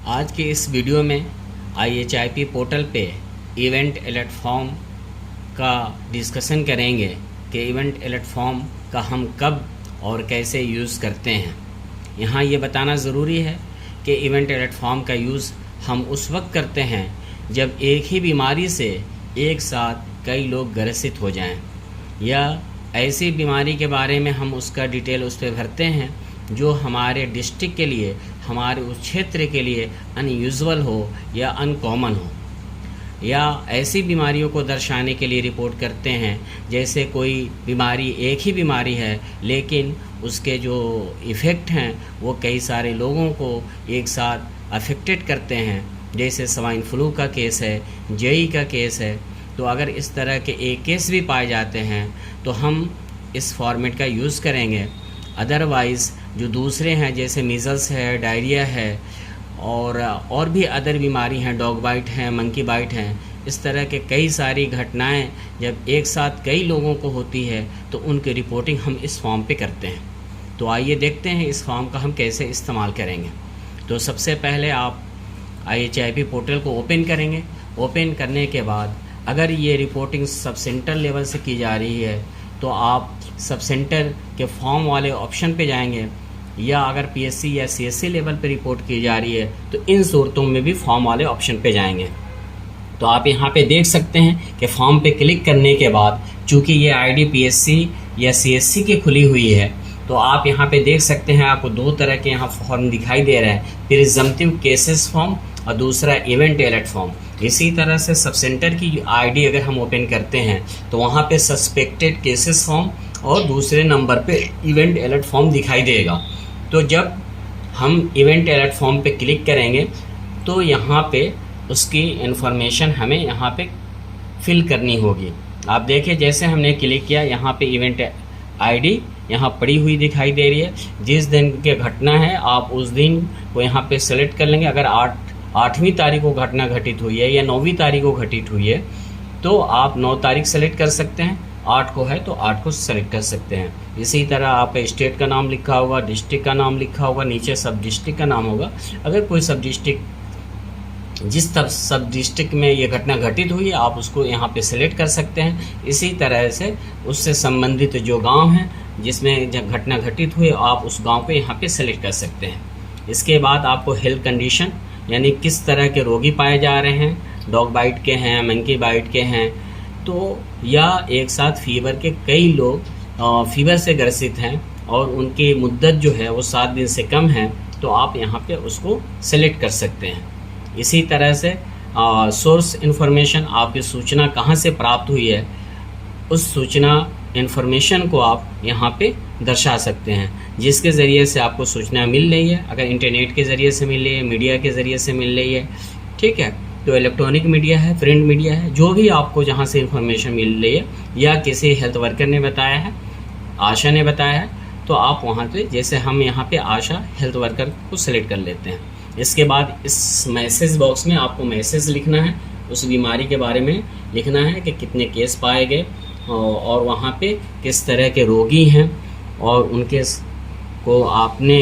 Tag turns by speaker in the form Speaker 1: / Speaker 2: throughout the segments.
Speaker 1: आज के इस वीडियो में IHIP पोर्टल पे इवेंट अलर्ट फॉर्म का डिस्कशन करेंगे कि इवेंट अलर्ट फॉर्म का हम कब और कैसे यूज़ करते हैं। यहाँ ये बताना ज़रूरी है कि इवेंट अलर्ट फॉर्म का यूज़ हम उस वक्त करते हैं जब एक ही बीमारी से एक साथ कई लोग ग्रसित हो जाएं, या ऐसी बीमारी के बारे में हम उसका डिटेल उस पर भरते हैं जो हमारे डिस्ट्रिक्ट के लिए, हमारे उस क्षेत्र के लिए अनयूजुअल हो या अनकॉमन हो, या ऐसी बीमारियों को दर्शाने के लिए रिपोर्ट करते हैं जैसे कोई बीमारी एक ही बीमारी है लेकिन उसके जो इफ़ेक्ट हैं वो कई सारे लोगों को एक साथ अफेक्टेड करते हैं, जैसे स्वाइन फ्लू का केस है, जेई का केस है। तो अगर इस तरह के एक केस भी पाए जाते हैं तो हम इस फॉर्मेट का यूज़ करेंगे। अदरवाइज़ जो दूसरे हैं जैसे मीज़ल्स है, डायरिया है और भी अदर बीमारी हैं, डॉग बाइट हैं, मंकी बाइट हैं, इस तरह के कई सारी घटनाएं जब एक साथ कई लोगों को होती है तो उनकी रिपोर्टिंग हम इस फॉर्म पे करते हैं। तो आइए देखते हैं इस फॉर्म का हम कैसे इस्तेमाल करेंगे। तो सबसे पहले आप IHIP पोर्टल को ओपन करेंगे। ओपन करने के बाद अगर ये रिपोर्टिंग सब सेंटर लेवल से की जा रही है तो आप सब सेंटर के फॉर्म वाले ऑप्शन पे जाएंगे, या अगर PSC या CSC लेवल पे रिपोर्ट की जा रही है तो इन सूरतों में भी फॉर्म वाले ऑप्शन पे जाएंगे। तो आप यहाँ पे देख सकते हैं कि फॉर्म पे क्लिक करने के बाद चूँकि ये ID PSC या CSC की खुली हुई है तो आप यहाँ पे देख सकते हैं आपको दो तरह के यहाँ फॉर्म दिखाई दे रहे हैं, प्रिजम्पटिव केसेस फॉर्म और दूसरा इवेंट अलर्ट फॉर्म। इसी तरह से सब सेंटर की ID अगर हम ओपन करते हैं तो वहाँ पे सस्पेक्टेड केसेस फॉर्म और दूसरे नंबर पे इवेंट अलर्ट फॉर्म दिखाई देगा। तो जब हम इवेंट अलर्ट फॉर्म पे क्लिक करेंगे तो यहाँ पे उसकी इन्फॉर्मेशन हमें यहाँ पे फिल करनी होगी। आप देखिए जैसे हमने क्लिक किया यहाँ पे इवेंट ID यहाँ पड़ी हुई दिखाई दे रही है। जिस दिन की घटना है आप उस दिन को यहाँ पे सेलेक्ट कर लेंगे। अगर 8वीं तारीख को घटना घटित हुई है या 9वीं तारीख को घटित हुई है तो आप 9 तारीख सेलेक्ट कर सकते हैं, 8 को है तो 8 को सेलेक्ट कर सकते हैं। इसी तरह आप स्टेट का नाम लिखा होगा, डिस्ट्रिक्ट का नाम लिखा होगा, नीचे सब डिस्ट्रिक्ट का नाम होगा। अगर कोई सब डिस्ट्रिक्ट जिस सब डिस्ट्रिक्ट में ये घटना घटित हुई है आप उसको यहाँ पे सेलेक्ट कर सकते हैं। इसी तरह से उससे संबंधित जो गांव हैं जिसमें जब घटना घटित हुई आप उस गांव को यहाँ पे सेलेक्ट कर सकते हैं। इसके बाद आपको हेल्थ कंडीशन यानी किस तरह के रोगी पाए जा रहे हैं, डॉग बाइट के हैं, मंकी बाइट के हैं, तो या एक साथ फीवर के कई लोग फीवर से ग्रसित हैं और उनकी मुद्दत जो है वो 7 दिन से कम है तो आप यहाँ पे उसको सेलेक्ट कर सकते हैं। इसी तरह से सोर्स इन्फॉर्मेशन, आपकी सूचना कहाँ से प्राप्त हुई है उस सूचना इन्फॉर्मेशन को आप यहाँ पे दर्शा सकते हैं, जिसके ज़रिए से आपको सूचना मिल रही है। अगर इंटरनेट के ज़रिए से मिल रही है, मीडिया के ज़रिए से मिल रही है, ठीक है, तो इलेक्ट्रॉनिक मीडिया है, प्रिंट मीडिया है, जो भी आपको जहाँ से इन्फॉर्मेशन मिल रही है या किसी हेल्थ वर्कर ने बताया है, आशा ने बताया है, तो आप वहाँ पे जैसे हम यहाँ पे आशा हेल्थ वर्कर को सिलेक्ट कर लेते हैं। इसके बाद इस मैसेज बॉक्स में आपको मैसेज लिखना है, उस बीमारी के बारे में लिखना है कि कितने केस पाए गए और वहाँ पे किस तरह के रोगी हैं और उनके को आपने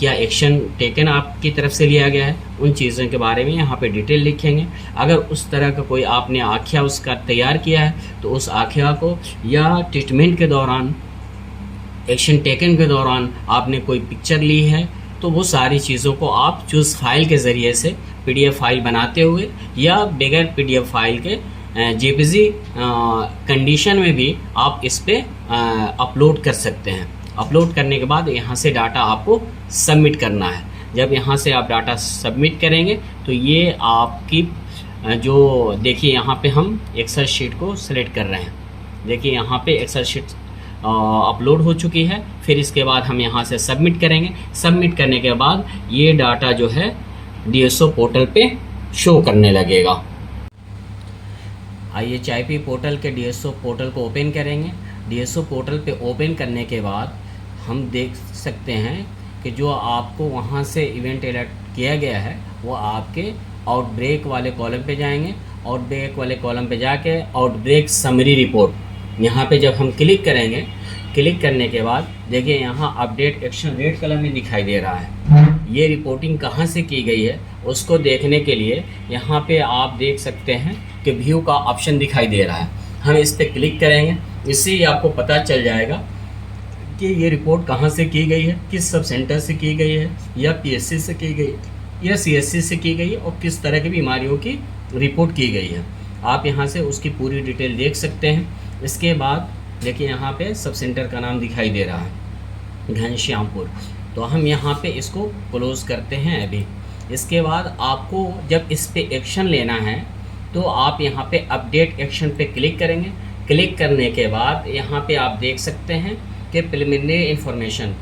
Speaker 1: क्या एक्शन टेकन आपकी तरफ से लिया गया है, उन चीज़ों के बारे में यहाँ पे डिटेल लिखेंगे। अगर उस तरह का कोई आपने आख्या उसका तैयार किया है तो उस आख्या को, या ट्रीटमेंट के दौरान, एक्शन टेकन के दौरान आपने कोई पिक्चर ली है तो वो सारी चीज़ों को आप चूज़ फाइल के ज़रिए से PDF फाइल बनाते हुए या बगैर PDF फाइल के JPG कंडीशन में भी आप इस पे अपलोड कर सकते हैं। अपलोड करने के बाद यहाँ से डाटा आपको सबमिट करना है। जब यहाँ से आप डाटा सबमिट करेंगे तो ये आपकी जो देखिए यहाँ पे हम एक्सेल शीट को सिलेक्ट कर रहे हैं। देखिए यहाँ पे एक्सेल शीट अपलोड हो चुकी है। फिर इसके बाद हम यहाँ से सबमिट करेंगे। सबमिट करने के बाद ये डाटा जो है DSO पोर्टल पे शो करने लगेगा। IHIP पोर्टल के DSO पोर्टल को ओपन करेंगे। DSO पोर्टल पे ओपन करने के बाद हम देख सकते हैं कि जो आपको वहाँ से इवेंट अलर्ट किया गया है वो आपके आउटब्रेक वाले कॉलम पे जाएंगे। आउटब्रेक वाले कॉलम पे जाके आउटब्रेक समरी रिपोर्ट यहाँ पे जब हम क्लिक करेंगे, क्लिक करने के बाद देखिए यहाँ अपडेट एक्शन रेड कलर में दिखाई दे रहा है। ये रिपोर्टिंग कहाँ से की गई है उसको देखने के लिए यहाँ पे आप देख सकते हैं कि व्यू का ऑप्शन दिखाई दे रहा है। हम इस पर क्लिक करेंगे, इससे ही आपको पता चल जाएगा कि ये रिपोर्ट कहाँ से की गई है, किस सब सेंटर से की गई है, या पीएससी से की गई है या सीएससी से की गई है, और किस तरह की बीमारियों की रिपोर्ट की गई है। आप यहाँ से उसकी पूरी डिटेल देख सकते हैं। इसके बाद देखिए यहाँ पे सब सेंटर का नाम दिखाई दे रहा है, घनश्यामपुर। तो हम यहाँ पे इसको क्लोज करते हैं अभी। इसके बाद आपको जब इस पे एक्शन लेना है तो आप यहाँ पे अपडेट एक्शन पे क्लिक करेंगे। क्लिक करने के बाद यहाँ पे आप देख सकते हैं कि प्रिलिमिनरी इन्फॉर्मेशन,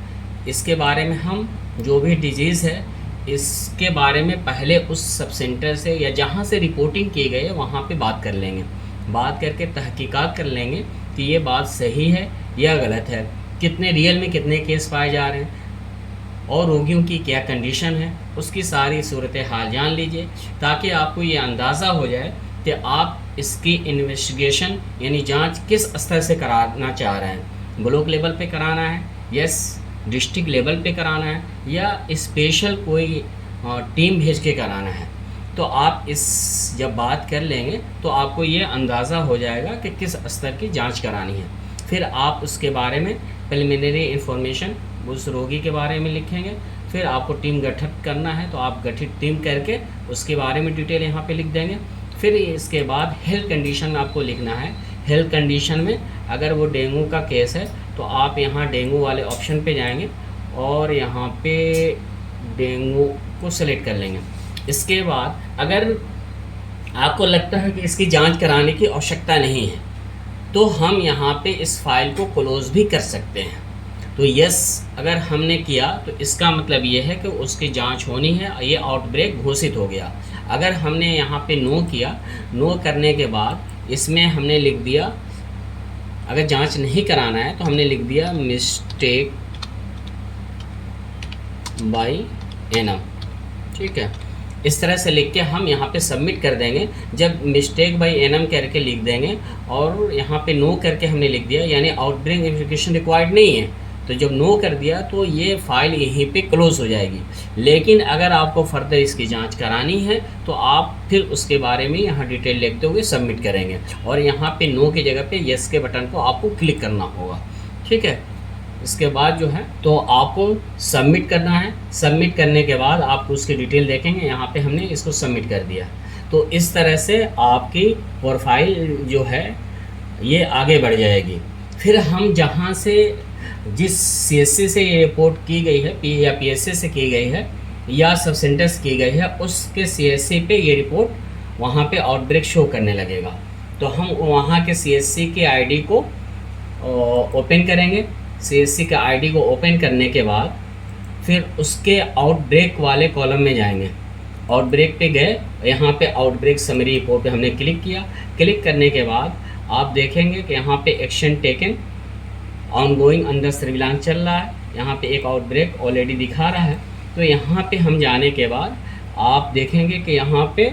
Speaker 1: इसके बारे में हम जो भी डिजीज़ है इसके बारे में पहले उस सब सेंटर से या जहाँ से रिपोर्टिंग की गई है वहाँ पे बात कर लेंगे। बात करके तहकीकात कर लेंगे कि ये बात सही है या गलत है, कितने रियल में कितने केस पाए जा रहे हैं और रोगियों की क्या कंडीशन है, उसकी सारी सूरत हाल जान लीजिए, ताकि आपको ये अंदाज़ा हो जाए कि आप इसकी इन्वेस्टिगेशन यानी जांच किस स्तर से कराना चाह रहे हैं। ब्लॉक लेवल पे कराना है, यस डिस्ट्रिक्ट लेवल पे कराना है, या स्पेशल कोई टीम भेज के कराना है। तो आप इस जब बात कर लेंगे तो आपको ये अंदाज़ा हो जाएगा कि किस स्तर की जांच करानी है। फिर आप उसके बारे में प्रिलिमिनरी इन्फॉर्मेशन उस रोगी के बारे में लिखेंगे। फिर आपको टीम गठित करना है तो आप गठित टीम करके उसके बारे में डिटेल यहाँ पे लिख देंगे। फिर इसके बाद हेल्थ कंडीशन आपको लिखना है। हेल्थ कंडीशन में अगर वो डेंगू का केस है तो आप यहाँ डेंगू वाले ऑप्शन पे जाएंगे और यहाँ पे डेंगू को सेलेक्ट कर लेंगे। इसके बाद अगर आपको लगता है कि इसकी जांच कराने की आवश्यकता नहीं है तो हम यहाँ पे इस फाइल को क्लोज भी कर सकते हैं। तो यस अगर हमने किया तो इसका मतलब ये है कि उसकी जांच होनी है, ये आउटब्रेक घोषित हो गया। अगर हमने यहाँ पे नो किया, नो करने के बाद इसमें हमने लिख दिया, अगर जांच नहीं कराना है तो हमने लिख दिया मिस्टेक बाय एनम, ठीक है। इस तरह से लिख के हम यहाँ पे सबमिट कर देंगे। जब मिस्टेक बाय एनम करके लिख देंगे और यहाँ पे नो करके हमने लिख दिया, यानी आउटब्रेक इन्वेस्टिगेशन रिक्वायर्ड नहीं है, तो जब नो कर दिया तो ये फाइल यहीं पे क्लोज हो जाएगी। लेकिन अगर आपको फर्दर इसकी जांच करानी है तो आप फिर उसके बारे में यहाँ डिटेल लिखते हुए सबमिट करेंगे और यहाँ पे नो की जगह पे यस के बटन को आपको क्लिक करना होगा, ठीक है। इसके बाद जो है तो आपको सबमिट करना है। सबमिट करने के बाद आप उसकी डिटेल देखेंगे, यहाँ पे हमने इसको सबमिट कर दिया। तो इस तरह से आपकी प्रोफाइल जो है ये आगे बढ़ जाएगी। फिर हम जहाँ से जिस सीएससी से ये रिपोर्ट की गई है या पीएससी से की गई है या सब सेंटर से की गई है, उसके सीएससी पे ये रिपोर्ट वहाँ पे आउटब्रेक शो करने लगेगा। तो हम वहाँ के सीएससी के आईडी को ओपन करेंगे। सीएससी का आईडी को ओपन करने के बाद फिर उसके आउटब्रेक वाले कॉलम में जाएंगे। आउटब्रेक पे गए, यहाँ पे आउटब्रेक समरी रिपोर्ट पे हमने क्लिक किया। क्लिक करने के बाद आप देखेंगे कि यहाँ पे action taken ongoing under surveillance चल रहा है। यहाँ पे एक आउटब्रेक ऑलरेडी दिखा रहा है। तो यहाँ पे हम जाने के बाद आप देखेंगे कि यहाँ पे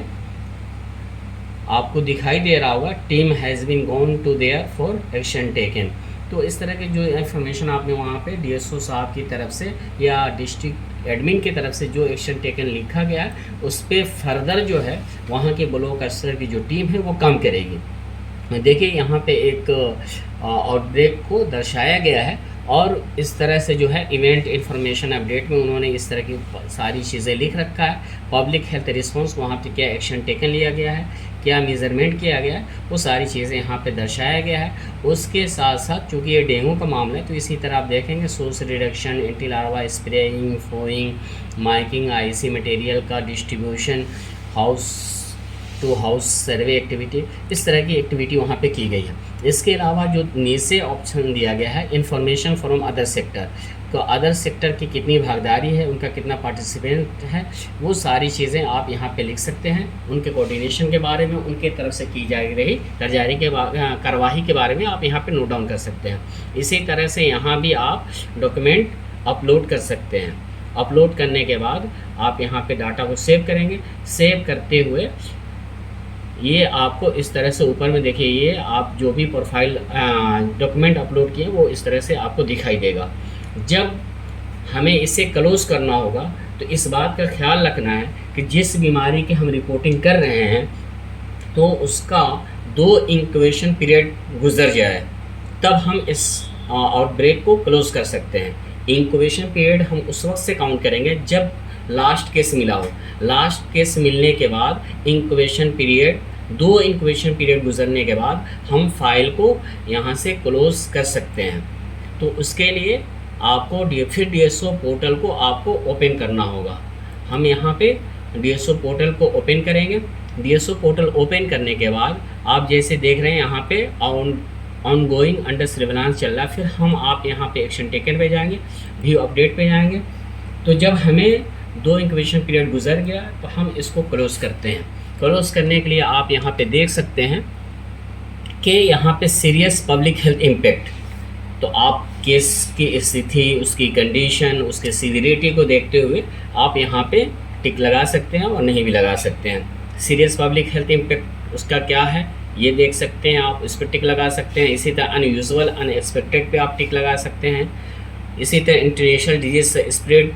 Speaker 1: आपको दिखाई दे रहा होगा team has been gone to there for action taken. तो इस तरह के जो इन्फॉर्मेशन आपने वहाँ पे डीएसओ साहब की तरफ से या डिस्ट्रिक्ट एडमिन की तरफ से जो एक्शन टेकन लिखा गया है उस पर फर्दर जो है वहाँ के ब्लॉक स्तर की जो टीम है वो काम करेगी। देखिए यहाँ पे एक आउटब्रेक को दर्शाया गया है और इस तरह से जो है इवेंट इन्फॉर्मेशन अपडेट में उन्होंने इस तरह की सारी चीज़ें लिख रखा है। पब्लिक हेल्थ रिस्पॉन्स वहाँ पे क्या एक्शन टेकन लिया गया है, क्या मेज़रमेंट किया गया है, वो सारी चीज़ें यहाँ पे दर्शाया गया है। उसके साथ साथ चूँकि ये डेंगू का मामला है तो इसी तरह आप देखेंगे source reduction, anti larva spraying, fogging, miking, IC material का distribution, house to house survey activity, इस तरह की एक्टिविटी वहाँ पे की गई है। इसके अलावा जो नीचे ऑप्शन दिया गया है इन्फॉर्मेशन फ्रॉम अदर सेक्टर, तो अदर सेक्टर की कितनी भागीदारी है, उनका कितना पार्टिसिपेंट है, वो सारी चीज़ें आप यहाँ पे लिख सकते हैं। उनके कोऑर्डिनेशन के बारे में, उनके तरफ से की जा रही कार्रवाई के बारे में आप यहाँ पे नोट डाउन कर सकते हैं। इसी तरह से यहाँ भी आप डॉक्यूमेंट अपलोड कर सकते हैं। अपलोड करने के बाद आप यहाँ पे डाटा को सेव करेंगे। सेव करते हुए ये आपको इस तरह से ऊपर में देखिए, ये आप जो भी प्रोफाइल डॉक्यूमेंट अपलोड किए वो इस तरह से आपको दिखाई देगा। जब हमें इसे क्लोज करना होगा तो इस बात का ख्याल रखना है कि जिस बीमारी की हम रिपोर्टिंग कर रहे हैं तो उसका 2 इंक्यूबेशन पीरियड गुजर जाए, तब हम इस आउटब्रेक को क्लोज़ कर सकते हैं। इंक्यूबेशन पीरियड हम उस वक्त से काउंट करेंगे जब लास्ट केस मिला हो। लास्ट केस मिलने के बाद इंक्यूबेशन पीरियड 2 इंक्यूबेशन पीरियड गुजरने के बाद हम फाइल को यहाँ से क्लोज़ कर सकते हैं। तो उसके लिए आपको फिर DSO पोर्टल को आपको ओपन करना होगा। हम यहाँ पे DSO पोर्टल को ओपन करेंगे। DSO पोर्टल ओपन करने के बाद आप जैसे देख रहे हैं यहाँ पे ऑनगोइंग अंडर सर्विलांस चल रहा है। फिर हम आप यहाँ पे एक्शन टेकन पे जाएंगे, व्यू अपडेट पे जाएंगे। तो जब हमें 2 इंक्यूबेशन पीरियड गुजर गया तो हम इसको क्लोज़ करते हैं। क्लोज़ करने के लिए आप यहाँ पे देख सकते हैं कि यहाँ पे सीरियस पब्लिक हेल्थ इम्पैक्ट, तो आप केस की स्थिति, उसकी कंडीशन, उसके सीवियरिटी को देखते हुए आप यहाँ पे टिक लगा सकते हैं और नहीं भी लगा सकते हैं। सीरियस पब्लिक हेल्थ इम्पैक्ट उसका क्या है ये देख सकते हैं, आप इस पर टिक लगा सकते हैं। इसी तरह अनयूजुअल अनएक्सपेक्टेड पे आप टिक लगा सकते हैं। इसी तरह इंटरनेशनल डिजीज़ स्प्रेड,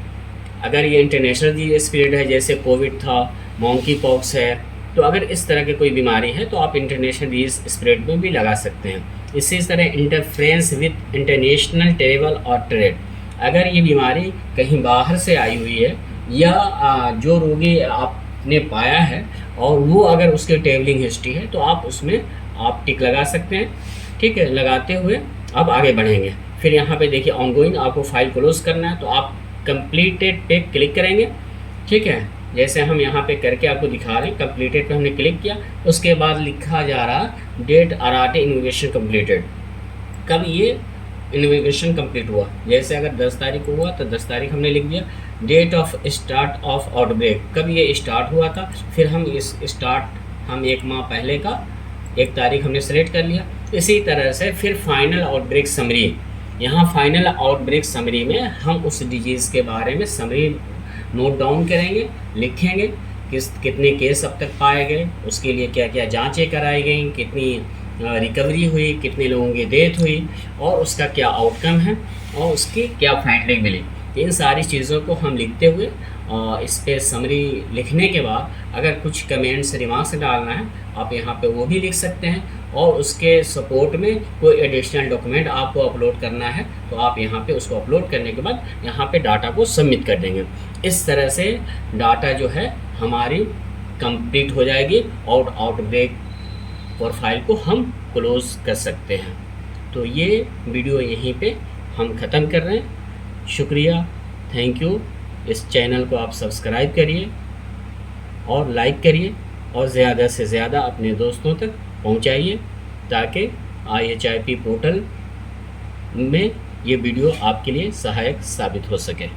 Speaker 1: अगर ये इंटरनेशनल डिजीज स्प्रेड है जैसे कोविड था, मॉन्की पॉक्स है, तो अगर इस तरह की कोई बीमारी है तो आप इंटरनेशनल डिजीज स्प्रेड में भी लगा सकते हैं। इसी तरह इंटरफ्रेंस विद इंटरनेशनल ट्रेवल और ट्रेड, अगर ये बीमारी कहीं बाहर से आई हुई है या जो रोगी आपने पाया है और वो अगर उसकी ट्रेवलिंग हिस्ट्री है तो आप उसमें आप टिक लगा सकते हैं। ठीक है, लगाते हुए अब आगे बढ़ेंगे। फिर यहाँ पे देखिए ऑनगोइंग, आपको फाइल क्लोज करना है तो आप कंप्लीटेड पे क्लिक करेंगे। ठीक है, जैसे हम यहाँ पे करके आपको दिखा रहे हैं, कंप्लीटेड पे हमने क्लिक किया, उसके बाद लिखा जा रहा डेट अराटे इन्वेस्टिगेशन कंप्लीटेड, कब ये इन्वेस्टिगेशन कंप्लीट हुआ। जैसे अगर 10 तारीख को हुआ तो 10 तारीख हमने लिख दिया। Date of start of outbreak, कब ये स्टार्ट हुआ था, फिर हम इस स्टार्ट हम 1 माह पहले का 1 तारीख हमने सेलेक्ट कर लिया। इसी तरह से फिर फाइनल आउटब्रेक समरी, यहाँ फाइनल आउटब्रेक समरी में हम उस डिजीज़ के बारे में समरी नोट डाउन करेंगे, लिखेंगे कितने केस अब तक पाए गए, उसके लिए क्या क्या जांचें कराई गई, कितनी रिकवरी हुई, कितने लोगों की डेथ हुई और उसका क्या आउटकम है और उसकी क्या फाइंडिंग मिली। इन सारी चीज़ों को हम लिखते हुए इस पे समरी लिखने के बाद अगर कुछ कमेंट्स रिमार्क्स डालना है आप यहाँ पे वो भी लिख सकते हैं, और उसके सपोर्ट में कोई एडिशनल डॉक्यूमेंट आपको अपलोड करना है तो आप यहाँ पे उसको अपलोड करने के बाद यहाँ पे डाटा को सबमिट कर देंगे। इस तरह से डाटा जो है हमारी कंप्लीट हो जाएगी और आउटब्रेक प्रोफाइल को हम क्लोज़ कर सकते हैं। तो ये वीडियो यहीं पे हम ख़त्म कर रहे हैं। शुक्रिया, थैंक यू। इस चैनल को आप सब्सक्राइब करिए और लाइक करिए और ज़्यादा से ज़्यादा अपने दोस्तों तक पहुंचाइए ताकि IHIP पोर्टल में ये वीडियो आपके लिए सहायक साबित हो सके।